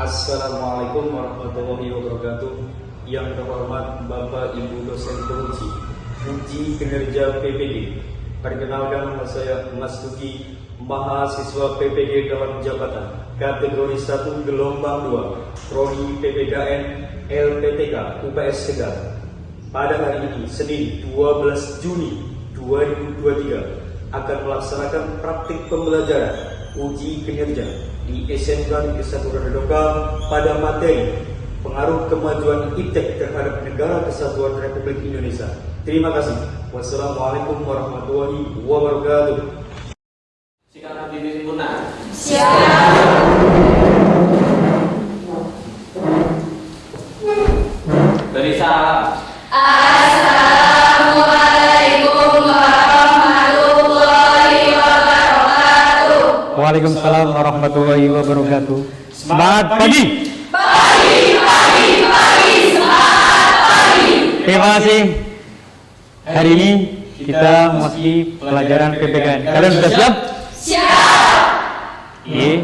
Assalamualaikum warahmatullahi wabarakatuh. Yang terhormat Bapak Ibu dosen penguji uji kinerja PPG. Perkenalkan, nama saya Mas Tuki, mahasiswa PPG dalam jabatan kategori 1 gelombang 2 Prodi PPKN LPTK UPS Tegal. Pada hari ini, Senin 12 Juni 2023, akan melaksanakan praktik pembelajaran uji kinerja di SMK Negeri 1 Ranadoka pada materi pengaruh kemajuan iptek terhadap Negara Kesatuan Republik Indonesia. Terima kasih. Wassalamualaikum warahmatullahi wabarakatuh. Silakan berdiri sempurna. Siap. Beri salam. Assalamualaikum warahmatullahi wabarakatuh. Waalaikumsalam warahmatullahi wabarakatuh. Semangat pagi. Pagi, semangat pagi. Terima kasih. Hari ini kita memasuki pelajaran PPKN. Kalian sudah siap? Siap. Oke.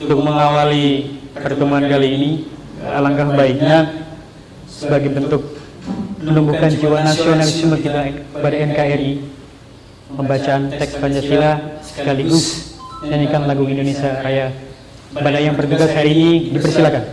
Untuk mengawali pertemuan kali ini, alangkah baiknya sebagai bentuk menumbuhkan jiwa nasionalisme kita pada NKRI, pembacaan teks Pancasila sekaligus nyanyikan lagu Indonesia Raya. Pada yang bertugas hari ini dipersilakan.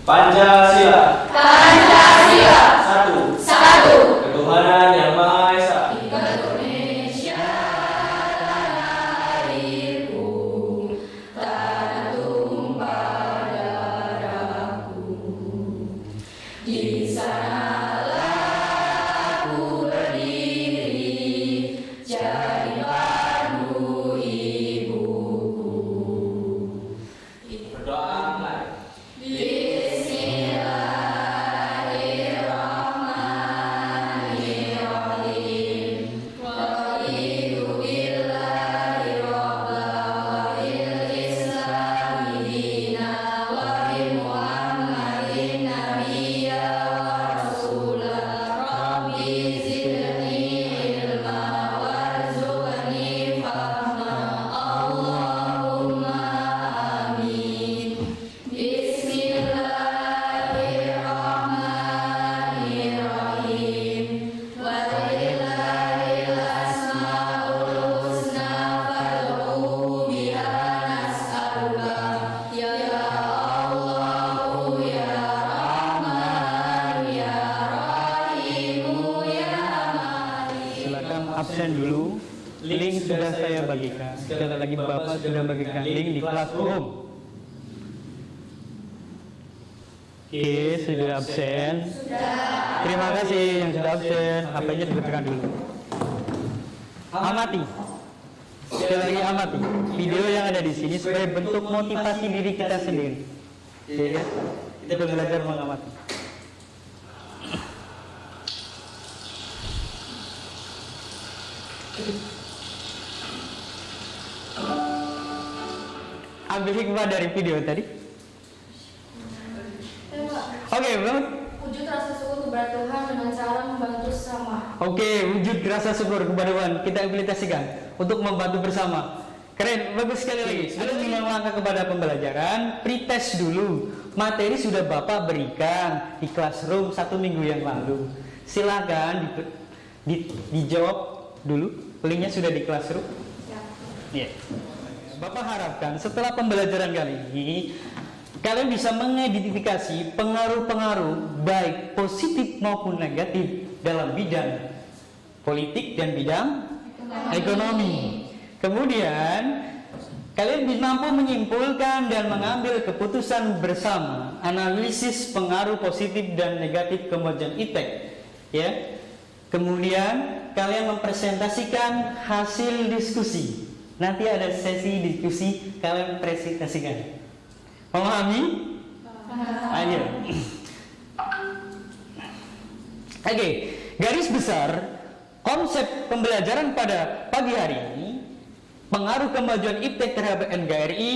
Pancasila. Pancasila. Satu. 1. Ketuhanan yang Maha Esa. Indonesia tanah airku, tanah tumpah darahku. Di sanalah aku berdiri, jadi pandu ibuku. Berdoa mulai. Bismillahirrahmanirrahim. Raditu billahi rabban wal islami dinan wa bi Muhammadin nabiyya wa rasulah. Rabbi zidni ilma warzuqni fahma. Allahumma amin. Bismillahirrahmanirrahim. Walillahil asmaul husna fad'uhu biha nas'aluka. Ya Allah, ya Rahman, ya Rahim, ya Malik. Silakan absen dulu. Link sudah saya bagikan. Sekali lagi Bapak sudah bagikan link di Classroom. Oke, sudah absen. Terima kasih yang sudah absen. HP-nya ditekan dulu. Amati. Sekali lagi amati video yang ada di sini sebagai bentuk motivasi diri kita sendiri. Ya, kita belajar mengamati. Ambil hikmah dari video tadi. Oke, belum? Wujud rasa syukur kepada Tuhan dengan cara membantu sesama. Oke, wujud rasa syukur kepada Tuhan kita implementasikan untuk membantu bersama. Keren, bagus sekali lagi. Sebelum melangkah kepada pembelajaran, pretest dulu. Materi sudah Bapak berikan di Classroom 1 minggu yang lalu. Silakan dijawab dulu. Linknya sudah di Classroom. Ya. Bapak harapkan setelah pembelajaran kali ini kalian bisa mengidentifikasi pengaruh-pengaruh baik positif maupun negatif dalam bidang politik dan bidang ekonomi. Kemudian kalian bisa mampu menyimpulkan dan mengambil keputusan bersama analisis pengaruh positif dan negatif kemajuan iptek. Ya. Kemudian kalian mempresentasikan hasil diskusi. Nanti ada sesi diskusi, kalian presentasikan. Memahami? Ayo. Oke, garis besar konsep pembelajaran pada pagi hari ini, pengaruh kemajuan iptek terhadap NKRI,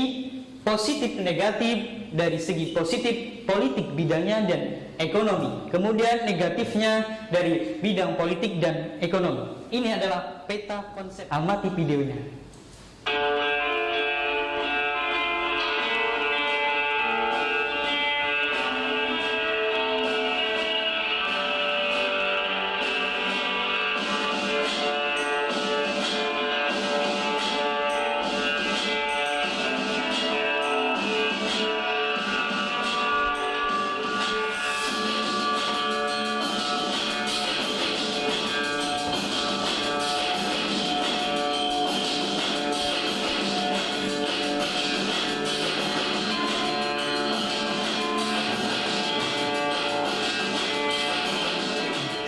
positif negatif dari segi positif politik bidangnya dan ekonomi, kemudian negatifnya dari bidang politik dan ekonomi. Ini adalah peta konsep. Amati videonya.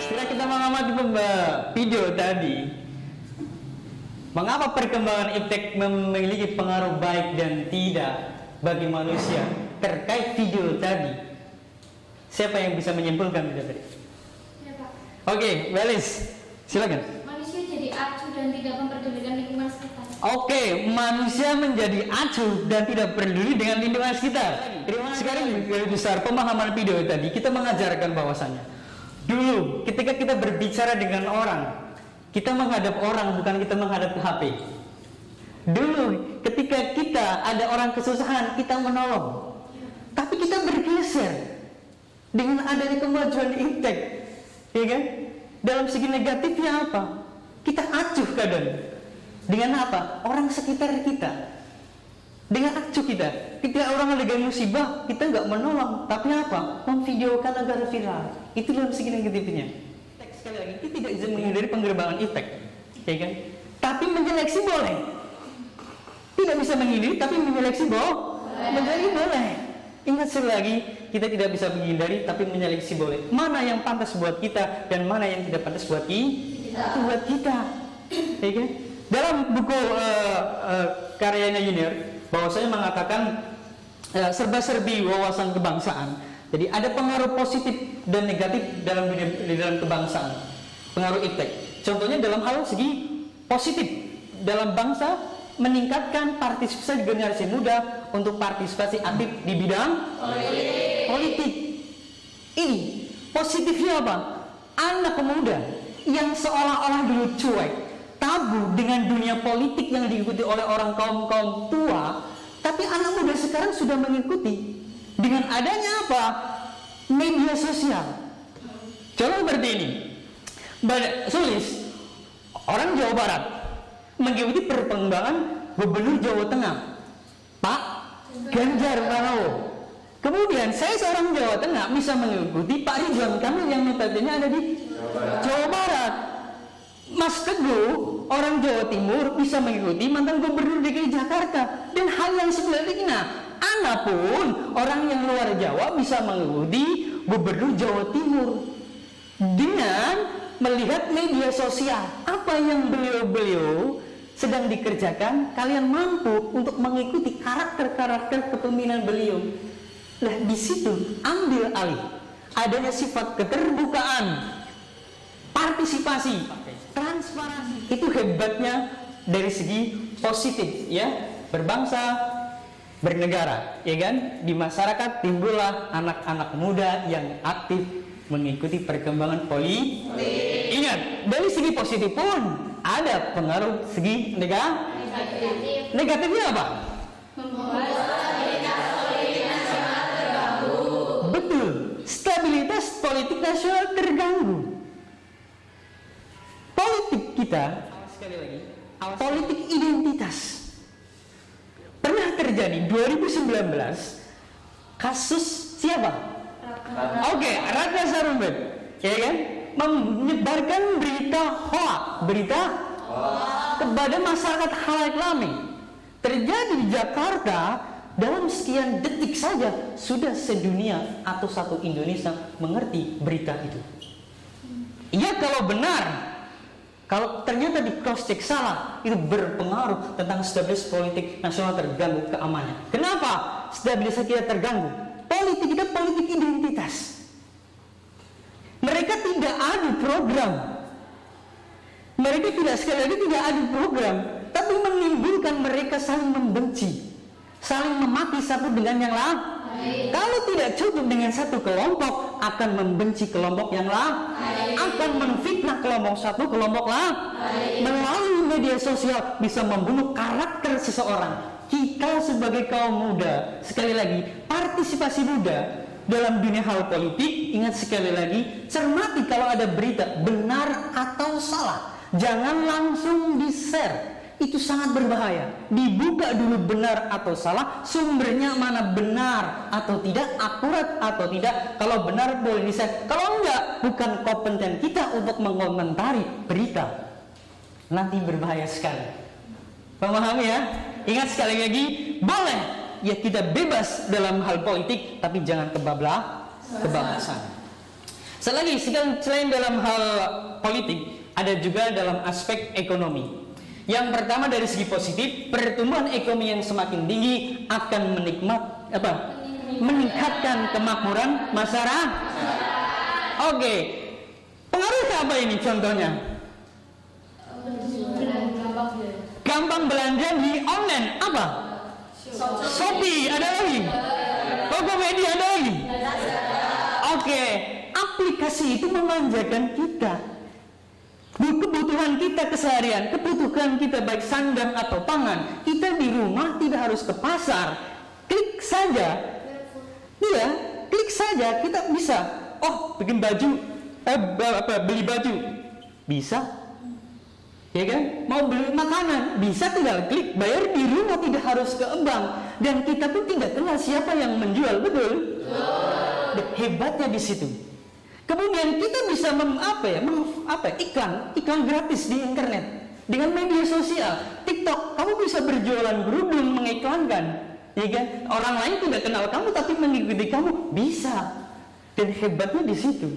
Setelah kita mengamati video tadi, mengapa perkembangan iptek memiliki pengaruh baik dan tidak bagi manusia terkait video tadi? Siapa yang bisa menyimpulkan video tadi? Ya, Pak. Oke, Walis, silakan. Manusia jadi acuh dan tidak memperdulikan lingkungan sekitar. Oke, manusia menjadi acuh dan tidak peduli dengan lingkungan sekitar. Sekarang lebih besar pemahaman video tadi, kita mengajarkan bahwasannya dulu ketika kita berbicara dengan orang, kita menghadap orang, bukan kita menghadap ke HP. Dulu ketika kita ada orang kesusahan, kita menolong. Tapi kita bergeser dengan adanya kemajuan iptek, ya kan? Dalam segi negatifnya apa? Kita acuh kadang. Dengan apa? Orang sekitar kita. Dengan acuh kita. Ketika orang lagi musibah, kita nggak menolong, tapi apa? Memvideokan agar viral. Itu dalam segi negatifnya. Sekali lagi, kita tidak bisa menghindari penggerbakan iptek, ya kan? Tapi menyeleksi boleh. Tidak bisa menghindari, tapi menyeleksi boleh. Ingat sekali lagi, kita tidak bisa menghindari, tapi menyeleksi boleh. Mana yang pantas buat kita dan mana yang tidak pantas buat kita, ya kan? Dalam buku karyanya Junior, bahwasanya mengatakan serba-serbi wawasan kebangsaan. Jadi ada pengaruh positif dan negatif dalam kebangsaan, pengaruh iptek. Contohnya dalam hal segi positif, dalam bangsa meningkatkan partisipasi generasi muda untuk partisipasi aktif di bidang politik. Ini positifnya apa? Anak muda yang seolah-olah dulu cuek, tabu dengan dunia politik yang diikuti oleh orang kaum tua, tapi anak muda sekarang sudah mengikuti dengan adanya apa? Media sosial. Contoh seperti ini, Sulis, orang Jawa Barat, mengikuti perkembangan Gubernur Jawa Tengah, Pak Ganjar Pranowo. Kemudian saya seorang Jawa Tengah bisa mengikuti Pak Ridwan Kamil yang notabene ada di Jawa Barat. Mas Teguh, orang Jawa Timur, bisa mengikuti mantan Gubernur DKI Jakarta. Dan hal yang sebaliknya, Ana pun orang yang luar Jawa bisa mengikuti Gubernur Jawa Timur dengan melihat media sosial. Apa yang beliau sedang dikerjakan, kalian mampu untuk mengikuti karakter-karakter kepemimpinan beliau. Nah, di situ ambil alih adanya sifat keterbukaan, partisipasi, transparansi. Itu hebatnya dari segi positif, ya, berbangsa, bernegara, ya kan? Di masyarakat timbullah anak-anak muda yang aktif mengikuti perkembangan politik. Ingat, dari segi positif pun ada pengaruh segi negatif. Negatifnya apa? Betul, stabilitas politik nasional terganggu. Politik kita, sekali lagi, politik identitas. Pernah terjadi 2019 kasus siapa? Oke, Ratna Sarumpait, ya kan? Menyebarkan berita hoax, kepada masyarakat khalayak ramai. Terjadi di Jakarta, dalam sekian detik saja sudah sedunia atau satu Indonesia mengerti berita itu. Iya, kalau benar, kalau ternyata di cross check salah, itu berpengaruh tentang stabilitas politik nasional terganggu, keamanan. Kenapa stabilitas kita terganggu? Politik kita politik identitas. Mereka tidak adu program. Mereka tidak, sekali lagi, tidak adu program, tapi menimbulkan mereka saling membenci, saling memaki satu dengan yang lain. Kalau tidak cukup dengan satu kelompok, akan membenci kelompok yang lain, akan menfitnah kelompok lain. Melalui media sosial bisa membunuh karakter seseorang. Kita sebagai kaum muda, sekali lagi, partisipasi muda dalam dunia hal politik, ingat sekali lagi, cermati kalau ada berita benar atau salah. Jangan langsung di-share. Itu sangat berbahaya. Dibuka dulu benar atau salah, sumbernya mana benar atau tidak, akurat atau tidak. Kalau benar boleh di-share, kalau enggak, bukan kompeten kita untuk mengomentari berita. Nanti berbahaya sekali. Pahami ya? Ingat sekali lagi, boleh ya kita bebas dalam hal politik, tapi jangan kebablasan. Selagi selain dalam hal politik, ada juga dalam aspek ekonomi. Yang pertama dari segi positif, pertumbuhan ekonomi yang semakin tinggi akan meningkatkan kemakmuran masyarakat. Oke. Pengaruhnya apa ini contohnya? Gampang belanja di online, apa? Shopee, ada lagi? Tokopedia, ada lagi? Oke. Aplikasi itu memanjakan kita. Kebutuhan kita keseharian, kebutuhan kita baik sandang atau pangan, kita di rumah tidak harus ke pasar. Klik saja, klik saja kita bisa. Oh, bikin baju, beli baju, bisa, ya kan? Mau beli makanan, bisa, tinggal klik, bayar di rumah, tidak harus ke bank. Dan kita pun tidak kenal siapa yang menjual, betul? Hebatnya di situ. Kemudian kita bisa iklan gratis di internet dengan media sosial. TikTok, kamu bisa berjualan kerudung, mengiklankan, ya kan? Orang lain tidak kenal kamu tapi mengikuti kamu, bisa. Dan hebatnya di situ.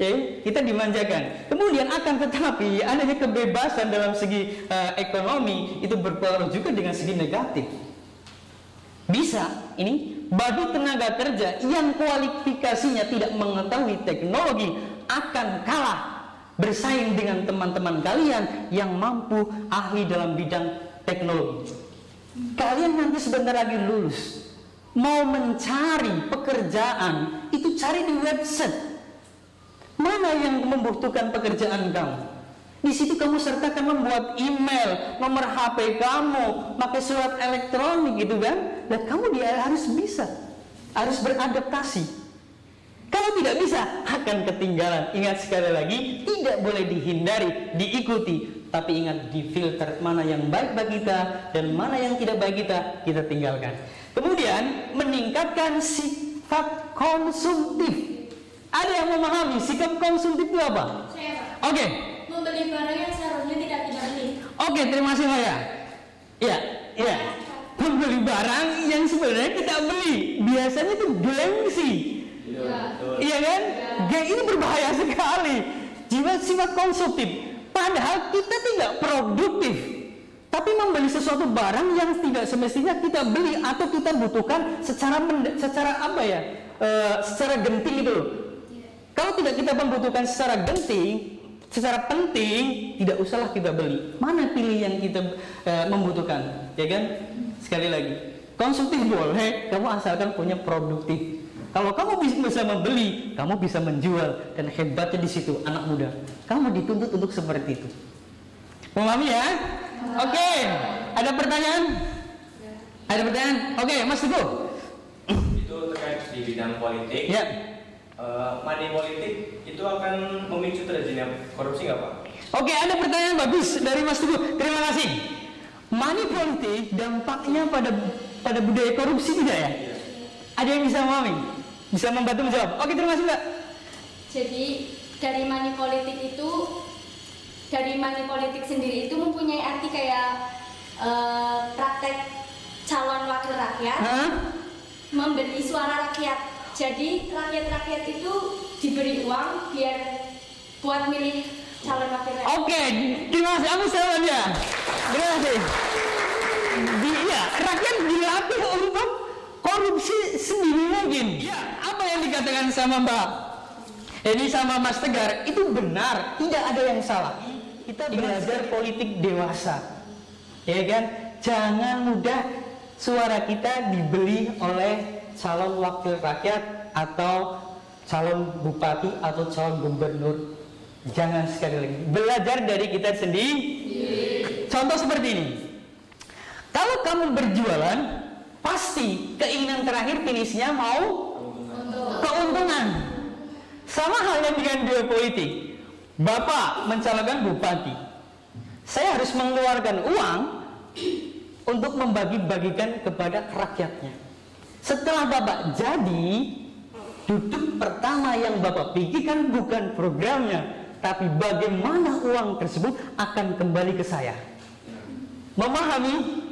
Ya, kita dimanjakan. Kemudian akan tetapi adanya kebebasan dalam segi ekonomi itu berpengaruh juga dengan segi negatif. Bisa ini bagi tenaga kerja yang kualifikasinya tidak mengetahui teknologi akan kalah bersaing dengan teman-teman kalian yang mampu ahli dalam bidang teknologi. Kalian nanti sebentar lagi lulus, mau mencari pekerjaan itu cari di website. Mana yang membutuhkan pekerjaan kamu? Di situ kamu sertakan membuat email, nomor HP kamu, pakai surat elektronik gitu kan? Dan kamu harus bisa, harus beradaptasi. Kalau tidak bisa, akan ketinggalan. Ingat sekali lagi, tidak boleh dihindari, diikuti. Tapi ingat, difilter mana yang baik bagi kita dan mana yang tidak baik kita tinggalkan. Kemudian, meningkatkan sifat konsumtif. Ada yang memahami sikap konsumtif itu apa? Saya, Oke. membeli barang yang seharusnya tidak kita beli. Oke, terima kasih Maya. Iya. Membeli barang yang sebenarnya kita beli, biasanya itu gengsi. Iya kan? Ini berbahaya sekali. Sifat konsumtif. Padahal kita tidak produktif, tapi membeli sesuatu barang yang tidak semestinya kita beli atau kita butuhkan secara genting itu. Kalau tidak kita membutuhkan secara genting, secara penting, tidak usahlah kita beli. Mana pilih yang kita membutuhkan, ya kan? Sekali lagi, konsumtif boleh, kamu asalkan punya produktif. Kalau kamu bisa membeli, kamu bisa menjual, dan hebatnya di situ, anak muda, kamu dituntut untuk seperti itu. Memahami ya? Oke. Ada pertanyaan? Ada pertanyaan? Oke, Mas Teguh. Itu terkait di bidang politik. Ya. Money politik itu akan memicu terjadinya korupsi nggak Pak? Oke, ada pertanyaan bagus dari Mas Teguh. Terima kasih. Money politik dampaknya pada budaya korupsi tidak ya? Ada yang bisa memahami? Bisa membantu menjawab? Oke, terima kasih Mbak. Jadi dari money politik sendiri itu mempunyai arti kayak praktek calon wakil rakyat, memberi suara rakyat. Jadi rakyat itu diberi uang biar buat milih calon wakil rakyat. Oke, terima kasih. Aku salah ya. Terima kasih. Rakyat dilatih untuk korupsi sendiri mungkin. Ya, apa yang dikatakan sama Mbak ini sama Mas Tegar itu benar, tidak ada yang salah. Kita belajar politik dewasa, ya kan? Jangan mudah suara kita dibeli oleh calon wakil rakyat atau calon bupati atau calon gubernur. Jangan sekali lagi, belajar dari kita sendiri. Contoh seperti ini. Kalau kamu berjualan, pasti keinginan terakhir finishnya mau keuntungan. Sama halnya dengan dunia politik. Bapak mencalonkan bupati, saya harus mengeluarkan uang untuk membagi-bagikan kepada rakyatnya. Setelah Bapak jadi, duduk pertama yang Bapak pikirkan bukan programnya, tapi bagaimana uang tersebut akan kembali ke saya. Memahami?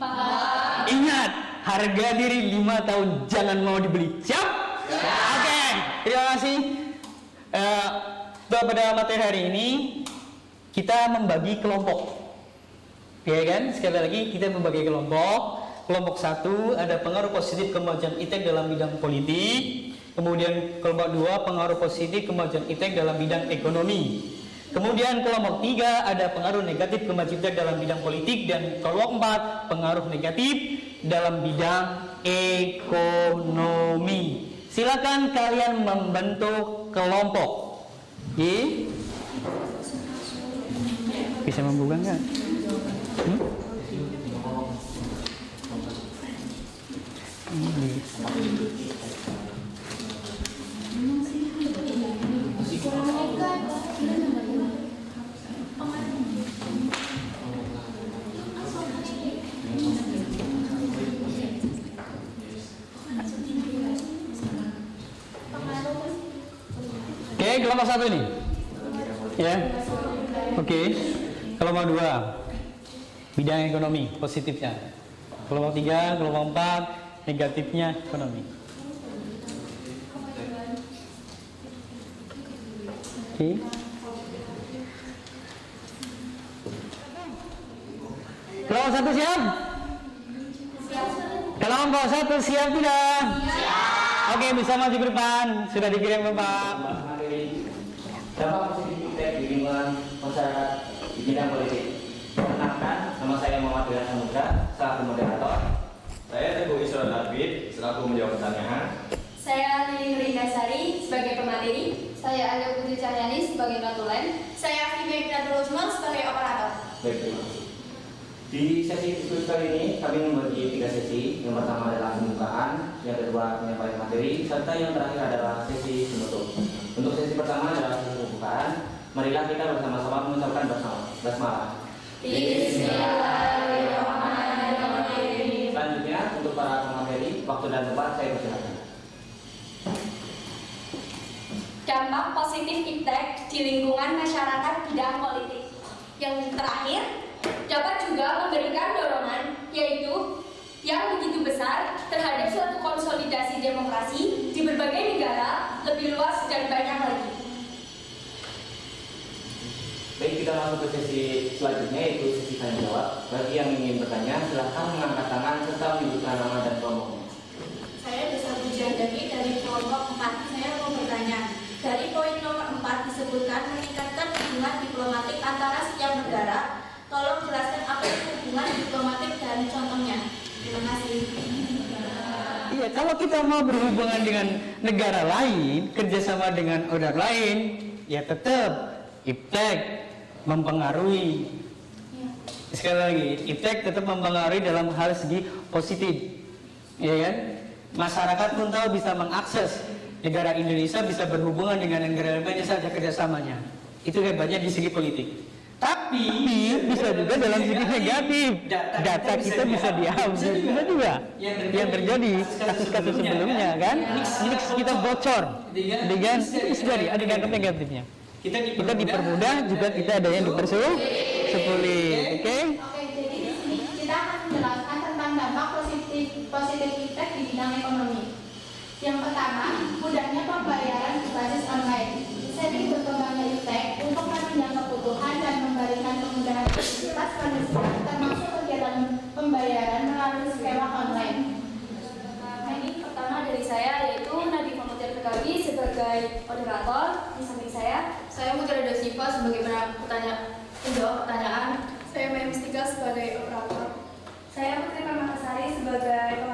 Ingat, harga diri 5 tahun, jangan mau dibeli. Siap? Oke, terima kasih. Pada materi hari ini kita membagi kelompok. Ya kan? Sekali lagi kita membagi kelompok. Kelompok 1 ada pengaruh positif kemajuan ITEK dalam bidang politik. Kemudian kelompok 2 pengaruh positif kemajuan ITEK dalam bidang ekonomi. Kemudian kelompok 3 ada pengaruh negatif kemajuan ITEK dalam bidang politik. Dan kelompok 4 pengaruh negatif dalam bidang ekonomi. Silakan kalian membentuk kelompok. Bisa membuka nggak? Oke, kelompok 1 ini. Ya. Oke. Kelompok 2 bidang ekonomi positifnya. Kelompok 3, kelompok 4 negatifnya ekonomi. Oke. Kelompok 1 siap? Kelompok 1 siap tidak? Oke, bisa maju ke depan. Sudah dikirim Bapak. Dampak positif ITEK di lingkungan masyarakat di bidang politik. Perkenalkan, nama saya Muhammad Wiran Samudra, selaku moderator. Saya Teguh Isra David, selaku menjawab pertanyaan. Saya Lili Rindasari sebagai pemateri. Saya Alia Putri Cahyani sebagai notulen. Saya Afifah Ibnatul Usman sebagai operator. Baik, terima kasih. Di sesi diskusi kali ini kami membagi 3 sesi. Yang pertama adalah pembukaan, yang kedua penyampaian materi, serta yang terakhir adalah sesi penutup. Untuk sesi pertama adalah sesi pembukaan. Marilah kita bersama-sama mengucapkan basmalah. Bismillahirrahmanirrahim. Selanjutnya untuk para pemateri, waktu dan tempat saya persilakan. Dampak positif ITEK di lingkungan masyarakat bidang politik. Yang terakhir dapat juga memberikan dorongan, yaitu yang begitu besar terhadap suatu konsolidasi demokrasi di berbagai negara lebih luas dan banyak lagi. Baik, kita masuk ke sesi selanjutnya, yaitu sesi tanya jawab. Bagi yang ingin bertanya, silahkan mengangkat tangan serta menyebutkan nama dan kelompoknya. Saya Desa Pujiandani dari kelompok 4. Saya mau bertanya, dari poin nomor 4 disebutkan meningkatkan hubungan diplomatik antara setiap negara. Tolong jelaskan apa itu hubungan diplomatik dan contohnya. Terima kasih. Iya, kalau kita mau berhubungan dengan negara lain, kerjasama dengan orang lain, ya tetap ITEK mempengaruhi. Sekali lagi, ITEK tetap mempengaruhi dalam hal segi positif, ya kan? Masyarakat pun tahu bisa mengakses negara Indonesia, bisa berhubungan dengan negara lainnya saja kerjasamanya. Itu hebatnya di segi politik. Tapi bisa juga dalam segi negatif. Data kita bisa diambil, bisa juga. Yang terjadi kasus-kasus sebelumnya kan, mix kita bocor, dengan itu terjadi ada dampak negatifnya. Kita dipermudah juga, kita ada yang dipersulit. Oke? Oke, jadi di sini kita akan menjelaskan tentang dampak positif ITEK di bidang ekonomi. Yang pertama, mudahnya pembayaran berbasis online. Seiring berkembangnya ITEK untuk menunjang kebutuhan dan memberikan kemudahan aktivitas manusia, termasuk kegiatan pembayaran melalui skema online. Nah, ini pertama dari saya, yaitu Nadie Mutia Pekawi sebagai moderator. Di samping saya Mutiara Dosiva sebagai penjawab pertanyaan. Saya Maya Mustika sebagai operator. Saya Putri Permatasari sebagai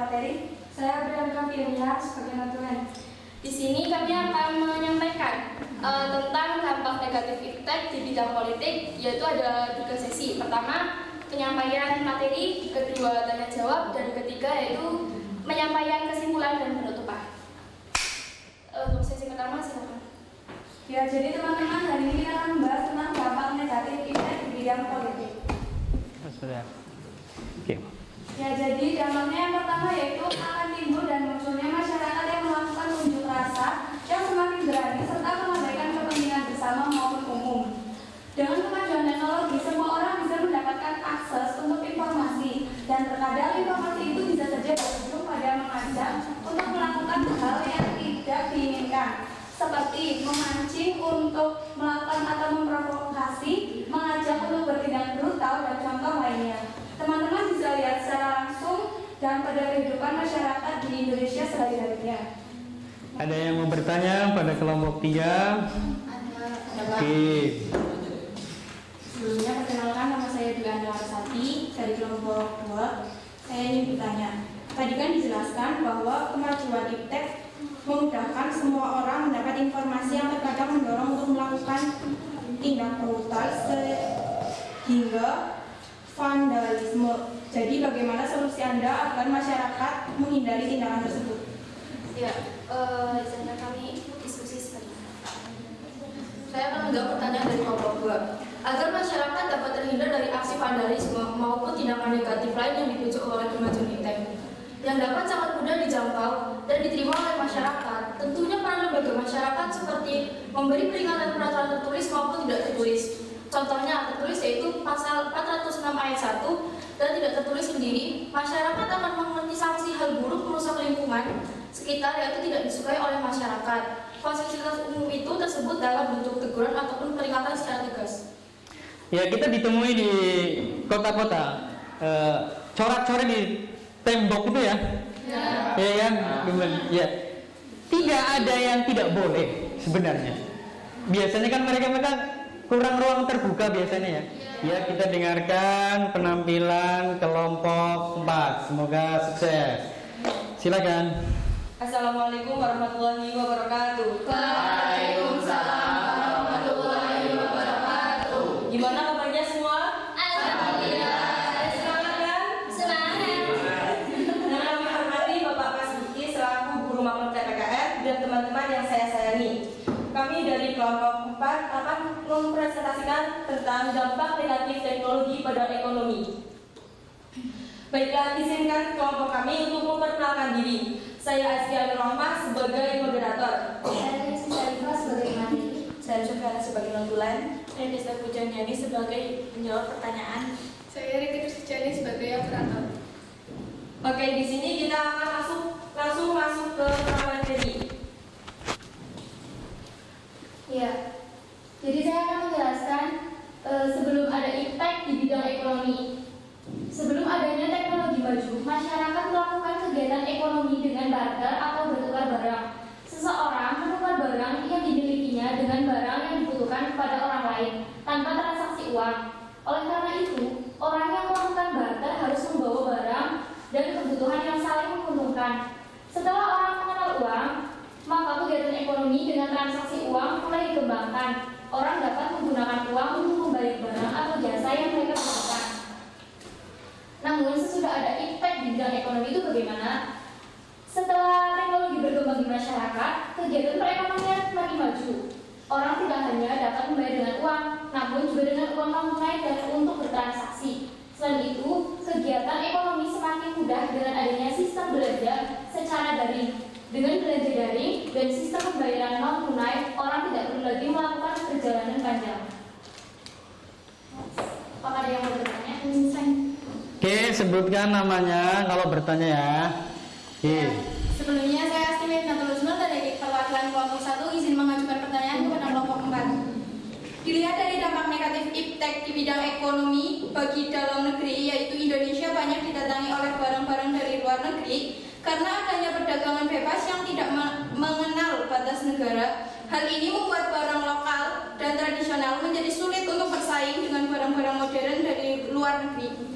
Saya Brianka Firnia sebagai notulen. Di sini kami akan menyampaikan tentang dampak negatif iptek di bidang politik, yaitu ada 3 sesi. Pertama, penyampaian materi, kedua tanya jawab, dan ketiga yaitu menyampaikan kesimpulan dan penutupan. Untuk sesi pertama silakan. Ya, jadi teman-teman, hari ini kita akan membahas tentang dampak negatif iptek di bidang politik. Sudah. Oke. Ya, jadi dampaknya yang pertama yaitu akan timbul dan munculnya masyarakat yang melakukan unjuk rasa yang semakin berani serta mengabaikan kepentingan bersama maupun umum. Dengan kemajuan teknologi, semua orang bisa mendapatkan akses untuk informasi dan terkadang informasi itu bisa saja berujung pada mengajak untuk melakukan hal yang tidak diinginkan, seperti memancing untuk melakukan atau memprovokasi, mengajak untuk bertindak brutal, dan contoh lainnya. Teman-teman bisa lihat secara langsung dan pada kehidupan masyarakat di Indonesia sehari-harinya. Ada yang mau bertanya pada kelompok 3? Oke. Sebelumnya perkenalkan, nama saya Dwi Andi Larsati dari kelompok 2. Saya ingin bertanya. Tadi kan dijelaskan bahwa kemajuan iptek memudahkan semua orang mendapat informasi yang terkadang mendorong untuk melakukan tindak brutal sehingga vandalisme. Jadi bagaimana solusi Anda agar masyarakat menghindari tindakan tersebut? Ya, izinkan kami diskusi sebentar. Saya akan menjawab pertanyaan dari kelompok 2. Agar masyarakat dapat terhindar dari aksi vandalisme maupun tindakan negatif lain yang dipicu oleh kemajuan iptek, yang dapat sangat mudah dijangkau dan diterima oleh masyarakat. Tentunya peran lembaga masyarakat seperti memberi peringatan peraturan tertulis maupun tidak tertulis. Contohnya tertulis yaitu pasal 406 ayat 1 dan tidak tertulis sendiri, masyarakat akan mengerti sanksi hal buruk merusak lingkungan sekitar yaitu tidak disukai oleh masyarakat. Fasilitas umum itu tersebut dalam bentuk teguran ataupun peringatan secara tegas. Ya, kita ditemui di kota-kota corak-coret di tembok itu ya. Ya kan? Ya. Tidak ada yang tidak boleh sebenarnya. Biasanya kan mereka kurang ruang terbuka biasanya ya. Ya, kita dengarkan penampilan kelompok 4. Semoga sukses. Silakan. Assalamualaikum warahmatullahi wabarakatuh. Waalaikumsalam warahmatullahi wabarakatuh. Gimana kabarnya semua? Alhamdulillah. Semangat kan? Semangat. Dengan kami hormati Bapak Pasuki selaku guru maklum TPKR dan teman-teman yang saya sayangi. Kami dari kelompok 4 akan mempresentasikan tentang dampak negatif teknologi pada ekonomi. Baiklah, izinkan kelompok kami untuk memperkenalkan diri. Saya Azkia Nurrahmah sebagai moderator. Saya Rizky Sarifah sebagai materi. Saya Syukrana sebagai notulen. Saya Desta Pujaniani sebagai penjawab pertanyaan. Saya Riti Krisjani sebagai operator. Oke, di sini kita akan langsung masuk ke materi. Ya, jadi saya akan menjelaskan sebelum ada iptek di bidang ekonomi. Sebelum adanya teknologi maju, masyarakat melakukan kegiatan ekonomi dengan barter atau bertukar barang. Seseorang menukar barang yang dimilikinya dengan barang yang dibutuhkan kepada orang lain tanpa transaksi uang. Oleh karena itu, orang yang melakukan barter harus membawa barang dan kebutuhan yang saling menguntungkan. Setelah orang mengenal uang, maka kegiatan ekonomi dengan transaksi uang mulai dikembangkan. Orang dapat menggunakan uang untuk membayar barang atau jasa yang mereka butuhkan. Namun sesudah ada iptek di bidang ekonomi itu bagaimana? Setelah teknologi berkembang di masyarakat, kegiatan perekonomian semakin maju. Orang tidak hanya dapat membayar dengan uang, namun juga dengan uang non tunai dan untuk bertransaksi. Selain itu, kegiatan ekonomi semakin mudah dengan adanya sistem belanja secara daring. Dengan belanja daring dan sistem pembayaran non tunai, orang tidak perlu lagi melakukan perjalanan panjang. Apakah ada yang mau bertanya? Oke, sebutkan namanya kalau bertanya ya. Oke. Sebelumnya saya Astimit Natul Usnul dari perwakilan kelompok 1 izin mengajukan pertanyaan kepada kelompok 4. Dilihat dari dampak negatif iptek di bidang ekonomi bagi dalam negeri, yaitu Indonesia banyak didatangi oleh barang-barang dari luar negeri karena adanya perdagangan bebas yang tidak mengenal batas negara. Hal ini membuat barang lokal dan tradisional menjadi sulit untuk bersaing dengan barang-barang modern dari luar negeri.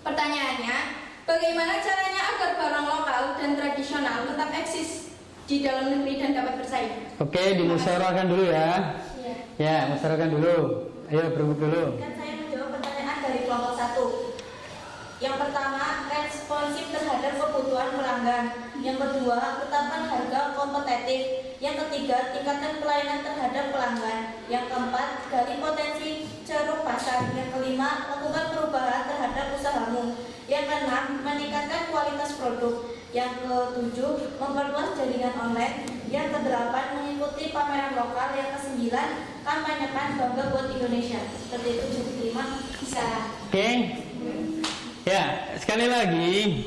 Pertanyaannya, Bagaimana caranya agar barang lokal dan tradisional tetap eksis di dalam negeri dan dapat bersaing? Oke, dimusyawarahkan dulu ya. Iya. Ya, musyawarahkan dulu. Ayo berebut dulu. Kan saya menjawab pertanyaan dari kelompok 1. Yang pertama, responsif terhadap kebutuhan pelanggan. Yang kedua, tetapkan harga kompetitif. Yang ketiga, tingkatkan pelayanan terhadap pelanggan. Yang keempat, gali potensi ceruk pasar. Yang kelima, lakukan perubahan terhadap usahamu. Yang keenam, meningkatkan kualitas produk. Yang ketujuh, memperluas jaringan online. Yang kedelapan, mengikuti pameran lokal. Yang kesembilan, kampanyekan bangga buat Indonesia. Seperti itu, jadi kelima bisa. Oke. Ya, sekali lagi.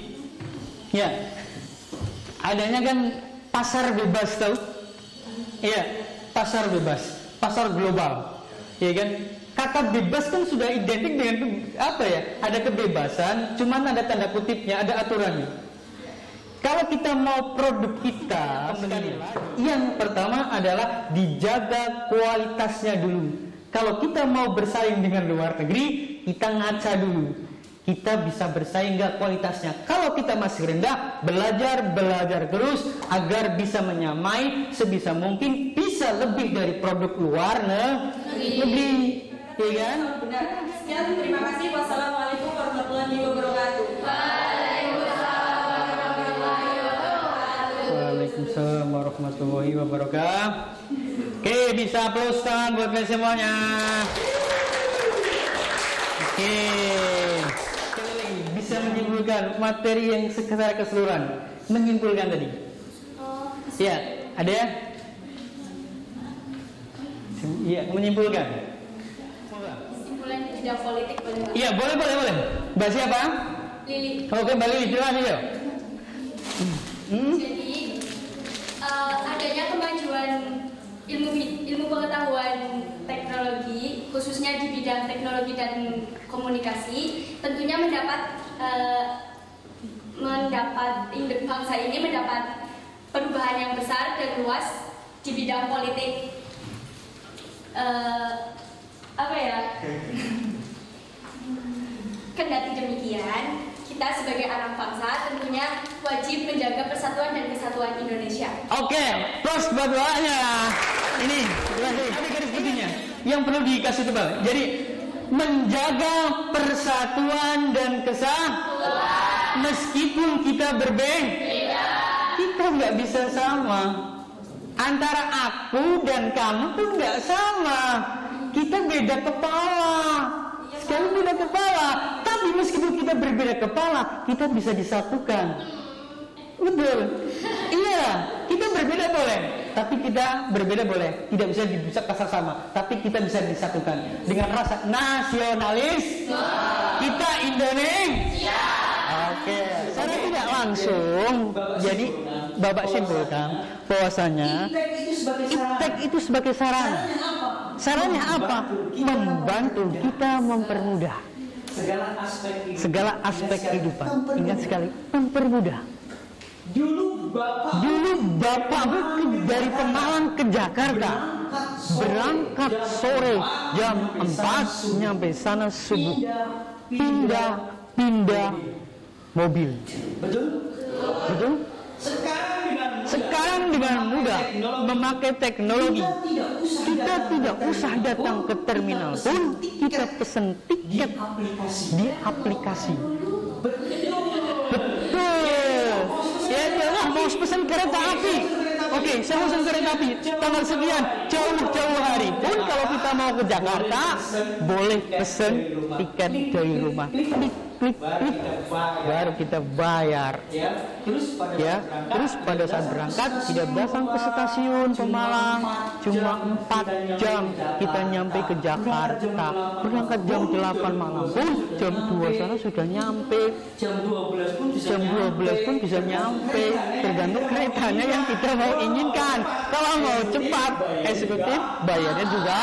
Ya. Adanya kan pasar bebas tahu? Iya, pasar bebas, pasar global. Iya kan? Kata bebas kan sudah identik dengan apa ya? Ada kebebasan, cuman ada tanda kutipnya, ada aturannya. Kalau kita mau produk kita, yang pertama adalah dijaga kualitasnya dulu. Kalau kita mau bersaing dengan luar negeri, kita ngaca dulu. Kita bisa bersaing nggak kualitasnya. Kalau kita masih rendah, belajar terus agar bisa menyamai sebisa mungkin, bisa lebih dari produk luar negeri. Iya kan? Benar. Sekian, terima kasih. Wassalamualaikum warahmatullahi wabarakatuh. Waalaikumsalam warahmatullahi wabarakatuh. Oke, bisa plus tangan buat kalian semuanya. Oke. Sekali lagi, bisa menyimpulkan materi yang secara keseluruhan. Menyimpulkan tadi. Ya, ada ya? Iya, menyimpulkan. Kesimpulan di bidang politik boleh Pak? Iya, boleh. Mbak siapa? Lili. Oke, Mbak Lili, terima kasih ya. Jadi adanya kemajuan ilmu pengetahuan teknologi, khususnya di bidang teknologi dan komunikasi, tentunya bangsa ini mendapat perubahan yang besar dan luas di bidang politik. Kendati demikian, kita sebagai anak bangsa tentunya wajib menjaga persatuan dan kesatuan Indonesia. Oke, plus buat doanya. Ini, ada garis putihnya yang perlu dikasih tebal. Jadi, menjaga persatuan dan kesatuan. Meskipun kita berbeda, kita nggak bisa sama. Antara aku dan kamu pun nggak sama. Kita beda kepala. Sekali beda kepala. Tapi meskipun kita berbeda kepala, kita bisa disatukan. Betul. Iya, kita berbeda boleh, tapi kita berbeda boleh. Tidak bisa dibusak kasar sama, tapi kita bisa disatukan dengan rasa nasionalis. Kita Indonesia. Oke, secara tidak langsung. Jadi Bapak simpulkan bahwasanya iptek itu sebagai sarana. Sarannya apa? Membantu kita mempermudah segala aspek kehidupan. Ingat sekali, mempermudah. Dulu Bapak dari Pemalang ke Jakarta, berangkat sore jam 4, nyampe sana subuh. Pindah mobil. Betul? Sekarang dengan mudah memakai teknologi, kita tidak usah datang ke terminal pun, kita pesen tiket di aplikasi. Betul. Ya jelas mau pesen kereta api. Oke, saya pesen kereta api tanggal sekian, jauh-jauh hari pun kalau kita mau ke Jakarta, boleh pesen tiket dari rumah. Klik, baru kita bayar. Terus pada saat berangkat tidak datang ke stasiun Pemalang, cuma 4 jam kita nyampe ke Jakarta. Berangkat jam 8 malam pun jam 2 sana sudah nyampe. Jam 12 pun bisa nyampe, tergantung keretanya yang kita mau inginkan. Kalau mau cepat eksekutif, bayarnya juga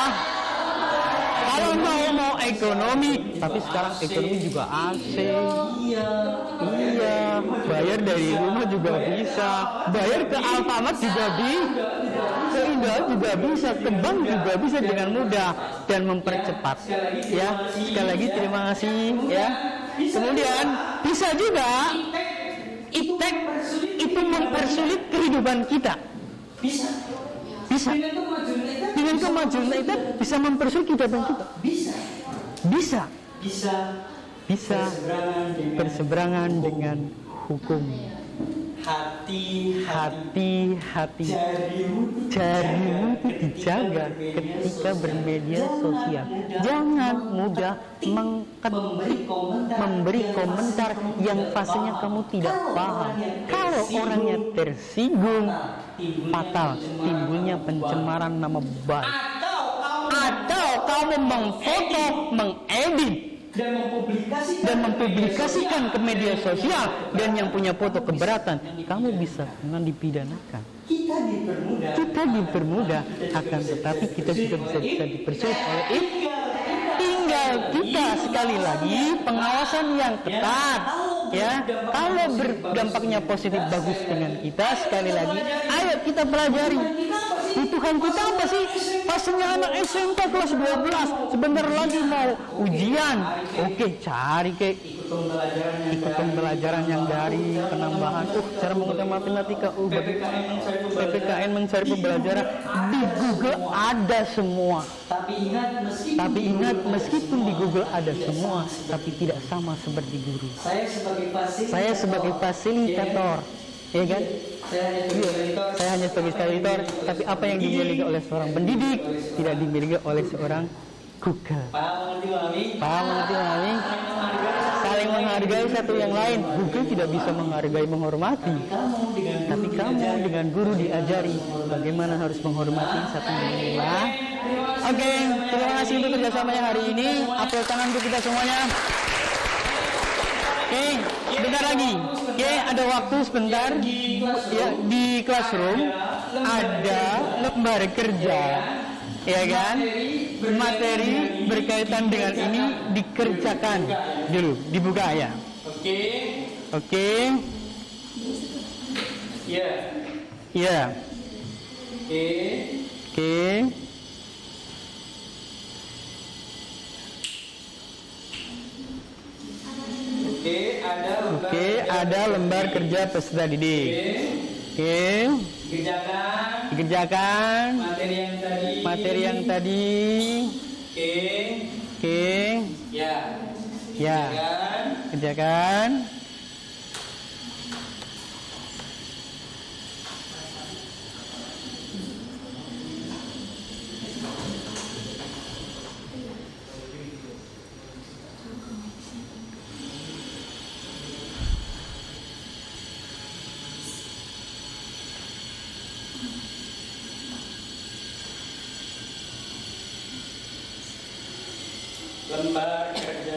Kalau mau ekonomi, tapi sekarang ekonomi juga asing. Iya, bayar dari rumah juga bisa, bayar ke Alfamart juga bisa, ke Indah juga bisa, ke bank juga bisa dengan mudah dan mempercepat. Ya, sekali lagi terima kasih. Ya, kemudian bisa juga iptek itu mempersulit kehidupan kita. Bisa. Dengan kemajuan itu bisa mempersulit kehidupan kita. Bisa berseberangan dengan hukum. Hati-hati jarimu itu dijaga ketika bermedia sosial. Jangan mudah memberi komentar yang fasenya kamu tidak paham. Kalau orangnya tersinggung, fatal, timbulnya pencemaran nama baik. Atau kamu mengfoto, mengedit dan mempublikasikan ke media sosial, dan yang punya foto keberatan, kamu bisa dipidanakan. Kita dipermudah, akan tetapi kita juga bisa dipersulit oleh itu. Tinggal kita sekali lagi pengawasan yang ketat. Ya, kalau berdampaknya positif bagus dengan kita, sekali lagi, ayo kita pelajari. Kebutuhan kita apa sih? Pastinya anak SMP kelas 12 sebentar lagi mau ujian. Oke, cari ikut pembelajaran yang dari penambahan. Cara menggunakan matematika. PPKN mencari pembelajaran di Google ada semua. Tapi ingat, meskipun di Google ada semua, tapi tidak sama seperti guru. Saya sebagai fasilitator, ya kan? Saya hanya sebagai fasilitator, tapi apa yang dimiliki oleh seorang pendidik tidak dimiliki oleh seorang Google. Paham mengerti? Saling menghargai satu yang lain. Google tidak bisa menghargai, menghormati. Tapi kamu dengan guru diajari bagaimana harus menghormati satu yang lain. Oke, terima kasih untuk kerjasamanya hari ini. Apel tangan untuk kita semuanya. Oke, sebentar lagi. Oke, ada waktu sebentar. Ya, di classroom ada lembar kerja, ya kan? Materi berkaitan dengan ini dikerjakan dulu, dibuka ya. Oke. Ya. Oke. Oke, ada lembar kerja peserta didik. Oke. Dikerjakan. Materi yang tadi. Oke. Ya. Kerjakan.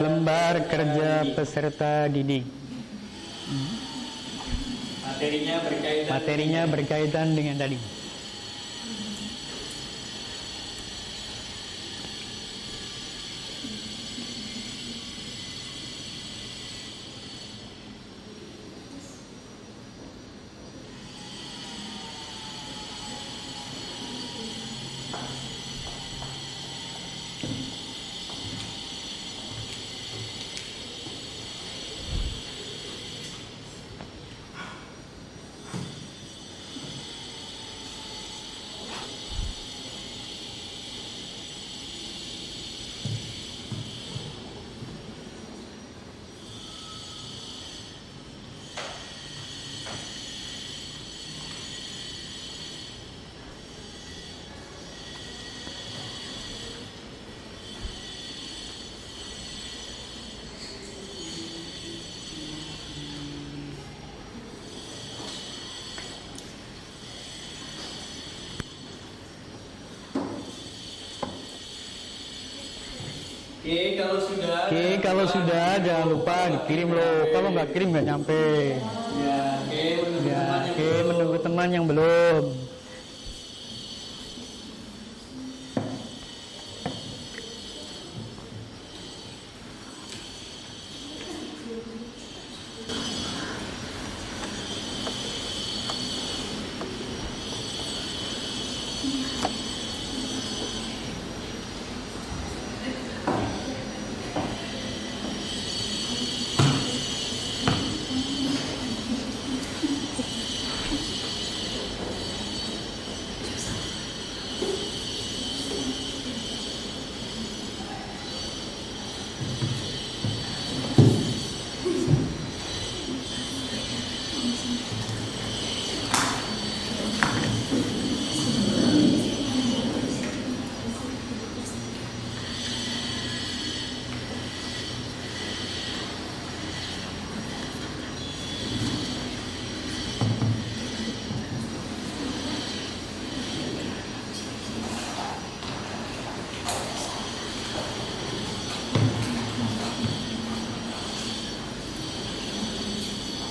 Lembar kerja peserta didik. Materinya berkaitan dengan tadi. Oke, kalau sudah jangan lupa dikirim loh. Kalau nggak kirim nggak nyampe. Oke, menunggu teman yang belum.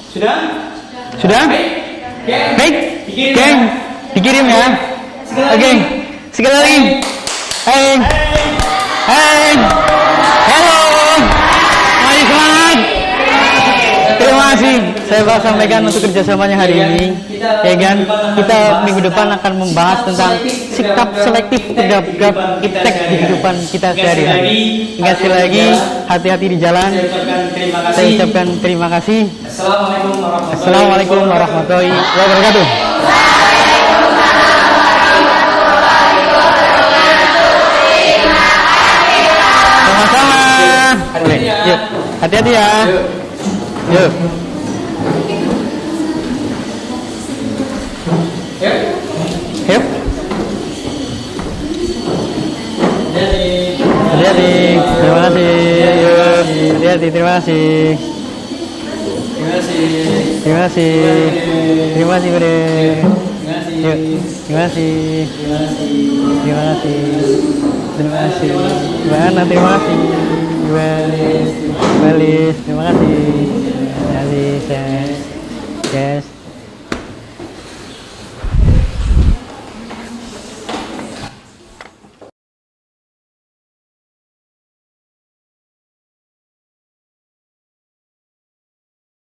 Sudah? Sudah? Baik. Dikirim Oke. ya. Dikirim ya. Oke. Sekali lagi. Hai. Hai. Halo. Mari semangat. Terima kasih. Saya bakal sampaikan untuk kerjasamanya hari ini. Ya kan, kita minggu depan akan membahas tentang sikap selektif terhadap iptek di kehidupan kita sehari-hari. Ingat sekali lagi, hati-hati di jalan. Saya ucapkan terima kasih. Assalamualaikum warahmatullahi wabarakatuh. Sama-sama. Yuk, hati-hati ya. Yuk. Yuk. Hati-hati. Terima kasih. Yuk. Hati-hati. Terima kasih. Terima kasih. Terima kasih, Bre. Yuk. Terima kasih. Terima kasih. Terima kasih. Mana? Terima kasih. Balis. Terima kasih. Terima kasih. Yes.